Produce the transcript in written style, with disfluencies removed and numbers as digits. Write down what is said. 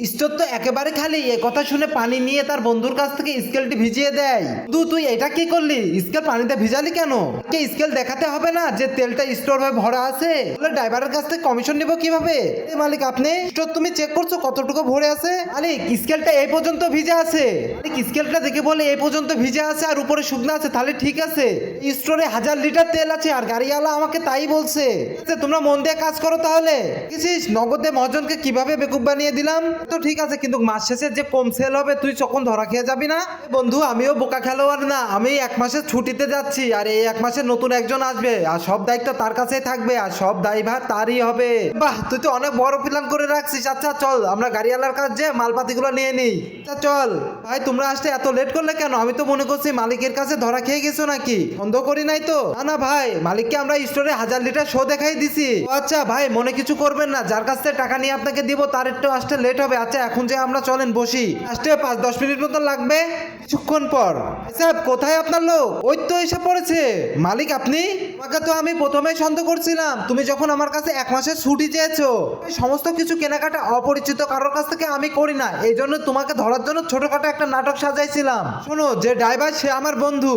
Store তো একেবারে খালি। এ কথা শুনে পানি নিয়ে তার বন্ধুর কাছ থেকে স্কেলটি ভিজিয়ে দেয়। তুই এটা কি করলি? স্কেল পানিতে ভিজালি কেন? স্কেল দেখাতে হবে না যে তেলটা স্টোর হয়ে ভরা আছে? ড্রাইভারের কাছ থেকে কমিশন নিব কিভাবে? মালিক আপনি স্টোর তুমি চেক করছো কতটুকু ভরে আছে? মালিক স্কেলটা এই পর্যন্ত ভিজে আছে। মালিক স্কেলটা দেখে বলে এই পর্যন্ত ভিজে আছে আর উপরে শুকনো আছে, তাহলে ঠিক আছে। স্টোরে 1000 লিটার তেল আছে আর গাড়িওয়ালা আমাকে তাই বলছে। তোমরা মন দিয়ে কাজ করো তাহলে। বুঝছিস নগদে মহাজনকে কিভাবে বেকুব বানিয়ে দিলাম? তো ঠিক আছে, কিন্তু মাস শেষে যে কম সেল হবে তুই তখন ধরা খেয়ে যাবি না? বন্ধু আমিও বোকা খেলোয়াড় না, আমি 1 মাসের ছুটিতে যাচ্ছি আর এই 1 মাসে নতুন একজন আসবে আর সব দায়িত্ব তার কাছেই থাকবে আর সব দায়ভার তারই হবে। বাহ, তুই তো অনেক বড় প্ল্যান করে রাখছিস। আচ্ছা চল আমরা গাড়িওয়ালার কাছে যে মালপাতিগুলো নিয়ে নিই। আচ্ছা চল। ভাই তোমরা আসতে এত লেট করলে কেন? আমি তো মনে করছি মালিকের কাছে ধরা খেয়ে গেছো নাকি। সন্দেহ করি নাই তো? না না ভাই, মালিককে আমরা স্টোরে 1000 লিটার শো দেখাই দিছি। ও আচ্ছা ভাই, মনে কিছু করবেন না, যার কাছ থেকে টাকা নিয়ে আপনাকে দিব তার একটু আসতে লেট হবে। আচ্ছা এখন যে আমরা চলেন বসি, আসতে 5-10 মিনিট মতো লাগবে। কিছুক্ষণ পর সাহেব কোথায় আপনার লোক? ওই তো এসে পড়েছে। মালিক আপনি? তোমাকে তো আমি প্রথমেই সন্দেহ করছিলাম। তুমি যখন আমার কাছে 1 মাসের ছুটি চেয়েছো, এই সমস্ত কিছু কেনাকাটা অপরিচিত কারোর কাছ থেকে আমি করি না, এই জন্য তোমাকে ধরার জন্য ছোটখাটো একটা নাটক সাজাইছিলাম। শোনো, যে ড্রাইভার সে আমার বন্ধু।